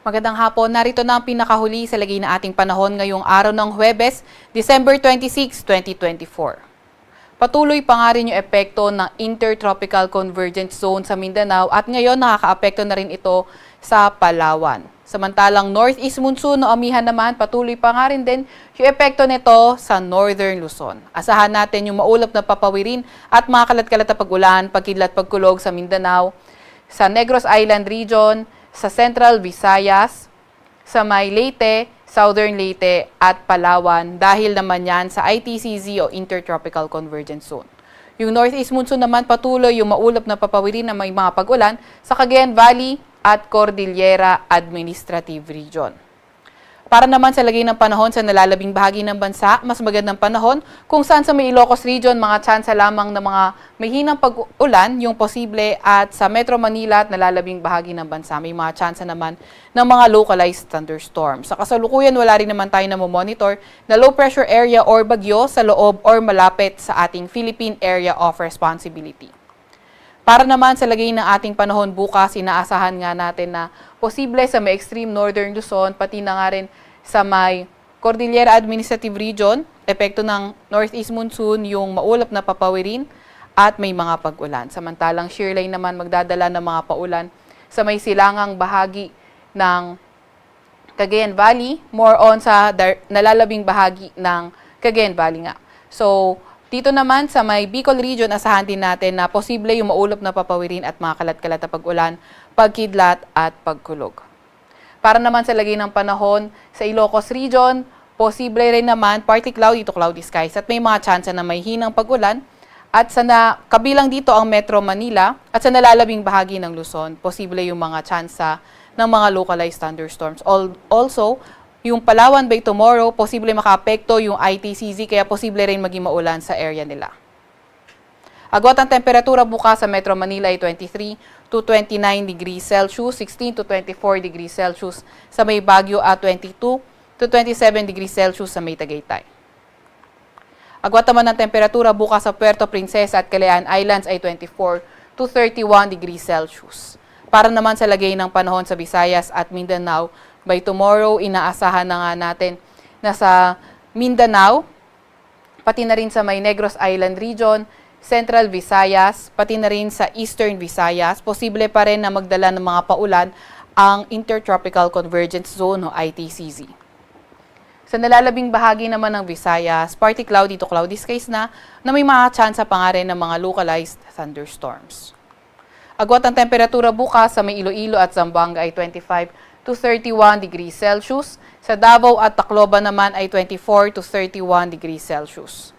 Magandang hapon. Narito na ang pinakahuli sa lagay na ating panahon ngayong araw ng Huwebes, December 26, 2024. Patuloy pa nga rin yung epekto ng Intertropical Convergence Zone sa Mindanao at ngayon nakakaapekto na rin ito sa Palawan. Samantalang Northeast Monsoon o amihan naman, patuloy pa nga rin din yung epekto nito sa Northern Luzon. Asahan natin yung maulap na papawirin at mga kalat-kalat na pag-ulan, pagkidlat, pagkulog sa Mindanao, sa Negros Island Region, sa Central Visayas, sa may Leyte, Southern Leyte at Palawan dahil naman yan sa ITCZ o Intertropical Convergence Zone. Yung Northeast Monsoon naman patuloy yung maulap na papawirin na may mga pag-ulan sa Cagayan Valley at Cordillera Administrative Region. Para naman sa lagay ng panahon sa nalalabing bahagi ng bansa, mas magandang panahon kung saan sa may Ilocos Region, mga tsansa lamang ng mga mahinang pag-ulan yung posible at sa Metro Manila at nalalabing bahagi ng bansa, may mga tsansa naman ng mga localized thunderstorms. Sa kasalukuyan, wala rin naman tayo na monitor na low pressure area or bagyo sa loob or malapit sa ating Philippine Area of Responsibility. Para naman sa lagay ng ating panahon bukas, inaasahan nga natin na posible sa may extreme northern Luzon, pati na nga rin sa may Cordillera Administrative Region, epekto ng Northeast Monsoon, yung maulap na papawirin at may mga pag-ulan. Samantalang shear line naman magdadala ng mga paulan sa may silangang bahagi ng Cagayan Valley, more on sa nalalabing bahagi ng Cagayan Valley nga. So, dito naman sa may Bicol Region, asahan din natin na posible yung maulap na papawirin at mga kalat-kalat na pag-ulan, pagkidlat at pagkulog. Para naman sa lagay ng panahon sa Ilocos Region, posible rin naman partly cloudy to cloudy skies at may mga tsansa na may hinang pag-ulan at kabilang dito ang Metro Manila at sa nalalabing bahagi ng Luzon, posible yung mga tsansa ng mga localized thunderstorms. Also, yung Palawan by tomorrow, posible makaapekto yung ITCZ kaya posible rin maging maulan sa area nila. Agwat ang temperatura bukas sa Metro Manila ay 23 to 29 degrees Celsius, 16 to 24 degrees Celsius sa may Baguio at 22 to 27 degrees Celsius sa may Tagaytay. Agwat naman ang temperatura bukas sa Puerto Princesa at Calayan Islands ay 24 to 31 degrees Celsius. Para naman sa lagay ng panahon sa Visayas at Mindanao, by tomorrow, inaasahan na nga natin na sa Mindanao, pati na rin sa may Negros Island Region, Central Visayas, pati na rin sa Eastern Visayas, posible pa rin na magdala ng mga paulan ang Intertropical Convergence Zone o ITCZ. Sa nalalabing bahagi naman ng Visayas, partly cloudy to cloudy skies na may mga tsansa pa nga rin ng mga localized thunderstorms. Agwat ang temperatura bukas sa may Iloilo at Zamboanga ay 25 to 31 degrees Celsius. Sa Davao at Tacloban naman ay 24 to 31 degrees Celsius.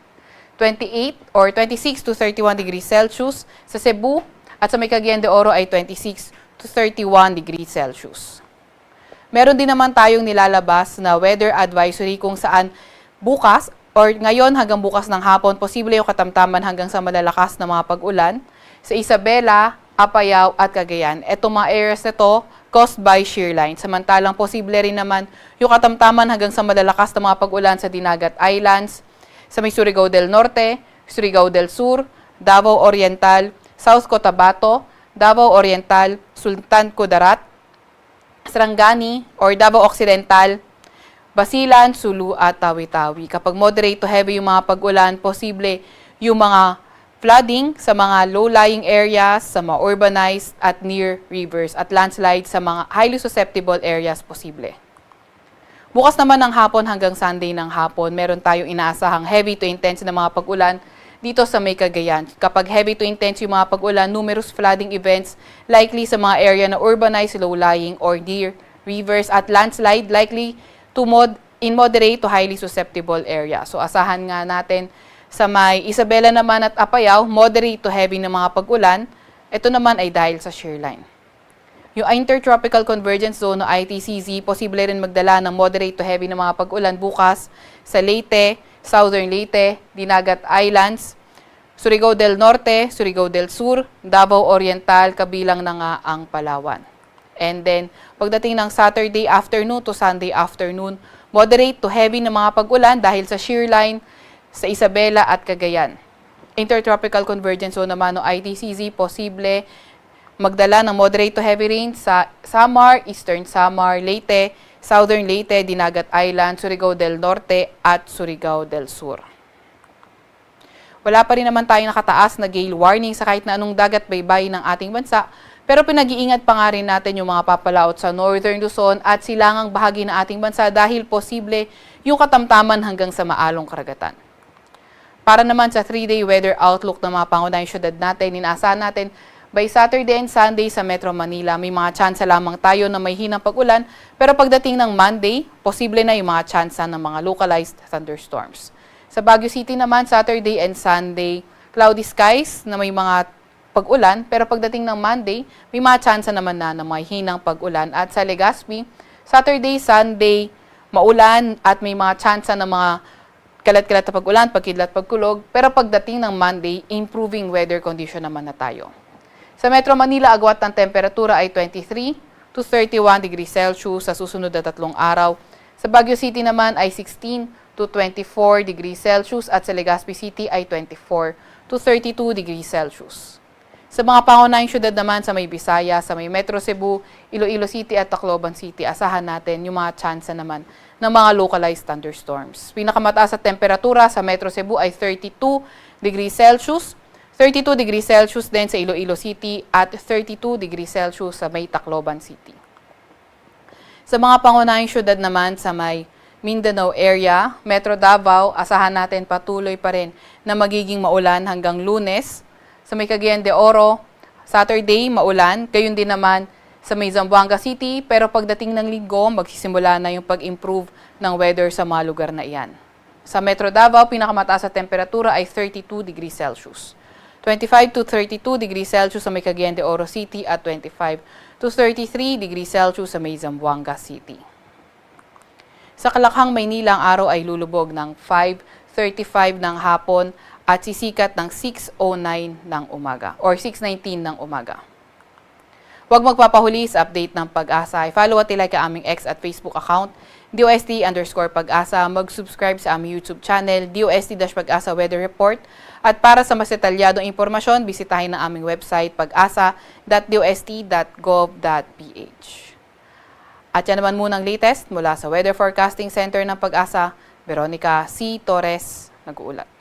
28 or 26 to 31 degrees Celsius sa Cebu at sa may Cagayan de Oro ay 26 to 31 degrees Celsius. Meron din naman tayong nilalabas na weather advisory kung saan bukas or ngayon hanggang bukas ng hapon, posible yung katamtaman hanggang sa malalakas na mga pag-ulan sa Isabela, Apayao at Cagayan. Etong mga areas na to caused by shear line. Samantalang posible rin naman yung katamtaman hanggang sa malalakas na mga pag-ulan sa Dinagat Islands, sa may Surigao del Norte, Surigao del Sur, Davao Oriental, South Cotabato, Davao Oriental, Sultan Kudarat, Sarangani or Davao Occidental, Basilan, Sulu at Tawi-Tawi. Kapag moderate to heavy yung mga pag-ulan, posible yung mga flooding sa mga low-lying areas, sa mga urbanized at near rivers at landslides sa mga highly susceptible areas posible. Bukas naman ng hapon hanggang Sunday ng hapon, meron tayong inaasahang heavy to intense na mga pag-ulan dito sa may Cagayan. Kapag heavy to intense yung mga pag-ulan, numerous flooding events likely sa mga area na urbanized, low-lying or near rivers at landslide likely to in moderate to highly susceptible area. So asahan nga natin sa may Isabela naman at Apayao, moderate to heavy na mga pag-ulan. Ito naman ay dahil sa shear line. Yung Intertropical Convergence Zone o ITCZ, posible rin magdala ng moderate to heavy na mga pag-ulan bukas sa Leyte, Southern Leyte, Dinagat Islands, Surigao del Norte, Surigao del Sur, Davao Oriental, kabilang na nga ang Palawan. And then, pagdating ng Saturday afternoon to Sunday afternoon, moderate to heavy na mga pag-ulan dahil sa shear line sa Isabela at Cagayan. Intertropical Convergence Zone naman o ITCZ, posible magdala ng moderate to heavy rain sa Samar, Eastern Samar, Leyte, Southern Leyte, Dinagat Island, Surigao del Norte at Surigao del Sur. Wala pa rin naman tayong nakataas na gale warning sa kahit na anong dagat baybay ng ating bansa, pero pinag-iingat pa nga rin natin yung mga papalaot sa Northern Luzon at silangang bahagi ng ating bansa dahil posible yung katamtaman hanggang sa maalong karagatan. Para naman sa 3-day weather outlook ng mga pangunahing syudad natin, inaasahan natin by Saturday and Sunday sa Metro Manila, may mga tsansa lamang tayo na may hinang pag-ulan, pero pagdating ng Monday, posible na yung mga tsansa ng mga localized thunderstorms. Sa Baguio City naman, Saturday and Sunday, cloudy skies na may mga pag-ulan, pero pagdating ng Monday, may mga tsansa naman na may hinang pag-ulan. At sa Legazpi, Saturday, Sunday, maulan at may mga tsansa ng mga kalat-kalat na pag-ulan, pagkidlat, pagkulog, pero pagdating ng Monday, improving weather condition naman na tayo. Sa Metro Manila, agwat ng temperatura ay 23 to 31 degrees Celsius sa susunod na 3 araw. Sa Baguio City naman ay 16 to 24 degrees Celsius at sa Legazpi City ay 24 to 32 degrees Celsius. Sa mga pangunahing syudad naman sa may Bisaya, sa may Metro Cebu, Iloilo City at Tacloban City, asahan natin yung mga tsansa naman ng mga localized thunderstorms. Pinakamataas sa temperatura sa Metro Cebu ay 32 degrees Celsius, 32 degrees Celsius din sa Iloilo City at 32 degrees Celsius sa may Tacloban City. Sa mga pangunahing syudad naman sa may Mindanao area, Metro Davao, asahan natin patuloy pa rin na magiging maulan hanggang Lunes. Sa may Cagayan de Oro, Saturday, maulan. Gayon din naman sa may Zamboanga City, pero pagdating ng Linggo, magsisimula na yung pag-improve ng weather sa mga lugar na iyan. Sa Metro Davao, pinakamataas sa temperatura ay 32 degrees Celsius. 25 to 32 degrees Celsius sa may Cagayan de Oro City at 25 to 33 degrees Celsius sa may Zamboanga City. Sa Kalakhang, Maynila, ang araw ay lulubog ng 5:35 ng hapon at sisikat ng 6:09 ng umaga or 6:19 ng umaga. Huwag magpapahuli sa update ng Pag-asa. I-follow at like ang aming X at Facebook account, DOST_Pag-asa. Mag-subscribe sa aming YouTube channel, DOST-Pag-asa Weather Report. At para sa mas detalyadong impormasyon, bisitahin ang aming website pag-asa.dost.gov.ph. At yan naman munang latest mula sa Weather Forecasting Center ng Pag-asa, Veronica C. Torres, nag-uulat.